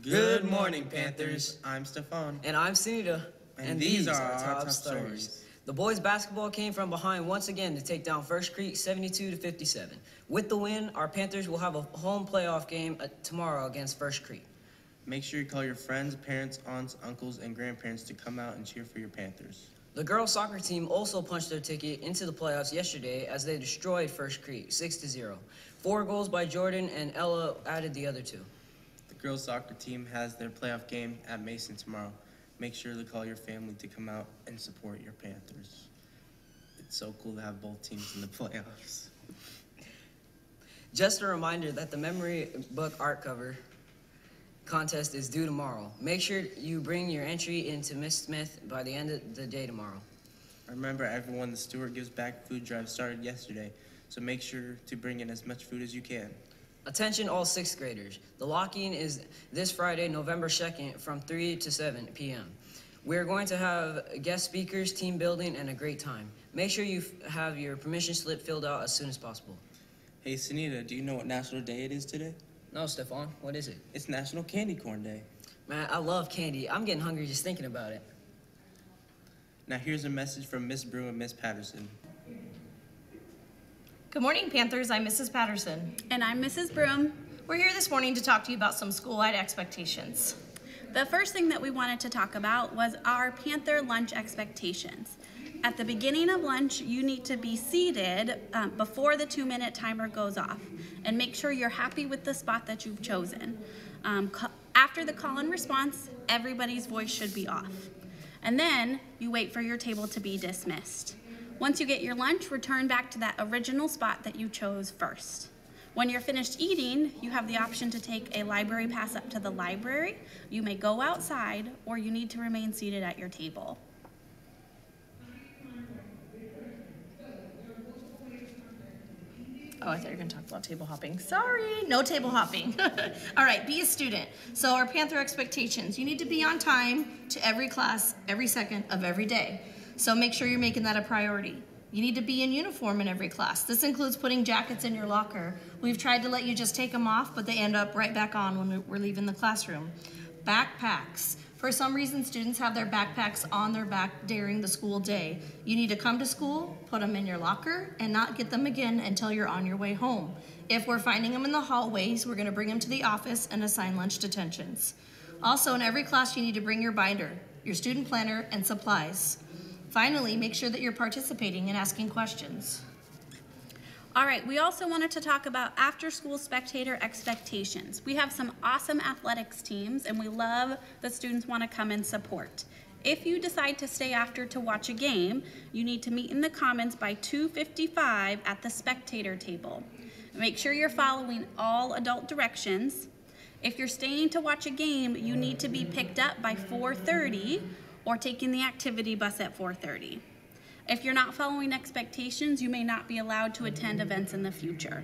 Good morning, Panthers. I'm Stefan. And I'm Sunita. And these are our top stories. The boys basketball came from behind once again to take down First Creek 72-57. With the win, our Panthers will have a home playoff game tomorrow against First Creek. Make sure you call your friends, parents, aunts, uncles, and grandparents to come out and cheer for your Panthers. The girls soccer team also punched their ticket into the playoffs yesterday as they destroyed First Creek 6-0. 4 goals by Jordan, and Ella added the other 2. The girls soccer team has their playoff game at Mason tomorrow. Make sure to call your family to come out and support your Panthers. It's so cool to have both teams in the playoffs. Just a reminder that the memory book art cover contest is due tomorrow. Make sure you bring your entry into Miss Smith by the end of the day tomorrow. Remember, everyone, the Stewart Gives Back food drive started yesterday, so make sure to bring in as much food as you can. Attention all 6th graders. The lock-in is this Friday, November 2nd from 3 to 7 p.m. We're going to have guest speakers, team building, and a great time. Make sure you have your permission slip filled out as soon as possible. Hey, Sunita, do you know what National Day it is today? No, Stefan, what is it? It's National Candy Corn Day. Man, I love candy. I'm getting hungry just thinking about it. Now here's a message from Miss Broom and Miss Patterson. Good morning, Panthers. I'm Mrs. Patterson. And I'm Mrs. Broom. We're here this morning to talk to you about some school-wide expectations. The first thing that we wanted to talk about was our Panther lunch expectations. At the beginning of lunch, you need to be seated before the 2-minute timer goes off, and make sure you're happy with the spot that you've chosen. After the call and response, everybody's voice should be off. And then you wait for your table to be dismissed. Once you get your lunch, return back to that original spot that you chose first. When you're finished eating, you have the option to take a library pass up to the library. You may go outside, or you need to remain seated at your table. Oh, I thought you were going to talk about table hopping. Sorry, no table hopping. All right, be a student. So our Panther expectations, you need to be on time to every class, every second of every day. So make sure you're making that a priority. You need to be in uniform in every class. This includes putting jackets in your locker. We've tried to let you just take them off, but they end up right back on when we're leaving the classroom. Backpacks. For some reason, students have their backpacks on their back during the school day. You need to come to school, put them in your locker, and not get them again until you're on your way home. If we're finding them in the hallways, we're going to bring them to the office and assign lunch detentions. Also, in every class, you need to bring your binder, your student planner, and supplies. Finally, make sure that you're participating and asking questions. All right, we also wanted to talk about after-school spectator expectations. We have some awesome athletics teams, and we love that students want to come and support. If you decide to stay after to watch a game, you need to meet in the Commons by 2:55 at the spectator table. Make sure you're following all adult directions. If you're staying to watch a game, you need to be picked up by 4:30 or taking the activity bus at 4:30. If you're not following expectations, you may not be allowed to attend events in the future.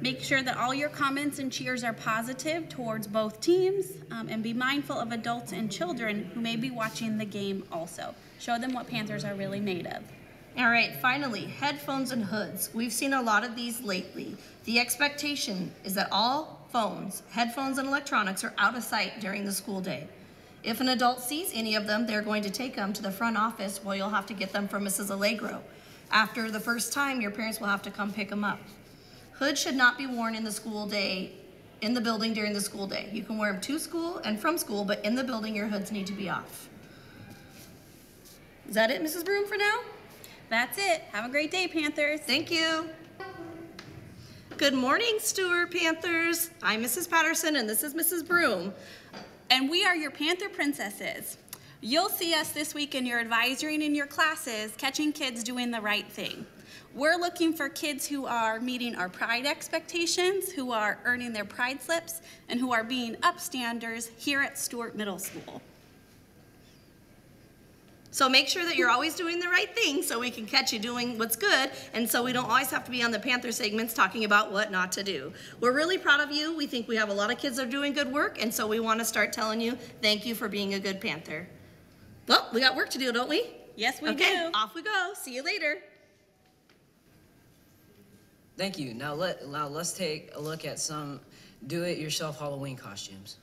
Make sure that all your comments and cheers are positive towards both teams, and be mindful of adults and children who may be watching the game also. Show them what Panthers are really made of. All right, finally, headphones and hoods. We've seen a lot of these lately. The expectation is that all phones, headphones, and electronics are out of sight during the school day. If an adult sees any of them, they're going to take them to the front office where you'll have to get them from Mrs. Allegro. After the first time, your parents will have to come pick them up. Hoods should not be worn in the school day, in the building during the school day. You can wear them to school and from school, but in the building, your hoods need to be off. Is that it, Mrs. Broom, for now? That's it. Have a great day, Panthers. Thank you. Good morning, Stewart Panthers. I'm Mrs. Patterson, and this is Mrs. Broom. And we are your Panther Princesses. You'll see us this week in your advisory and in your classes catching kids doing the right thing. We're looking for kids who are meeting our pride expectations, who are earning their pride slips, and who are being upstanders here at Stewart Middle School. So make sure that you're always doing the right thing so we can catch you doing what's good, and so we don't always have to be on the Panther segments talking about what not to do. We're really proud of you. We think we have a lot of kids that are doing good work, and so we want to start telling you thank you for being a good Panther. Well, we got work to do, don't we? Yes, we Okay, do. off we go. See you later. Thank you. Now let's take a look at some do-it-yourself Halloween costumes.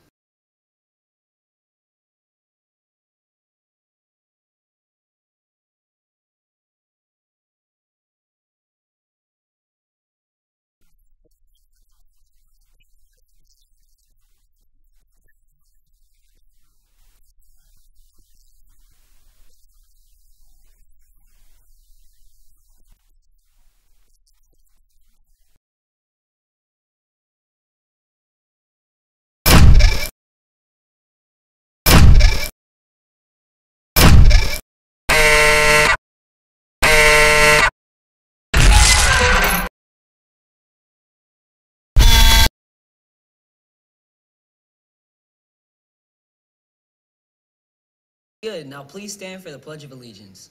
Good. Now please stand for the Pledge of Allegiance.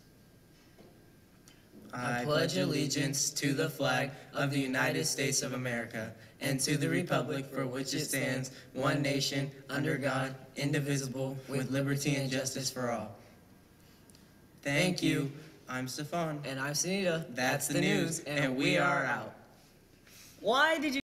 I pledge allegiance to the flag of the United States of America and to the republic for which it stands, one nation, under God, indivisible, with liberty and justice for all. Thank you. I'm Stefan. And I'm Sunita. That's the news, and we are out. Why did you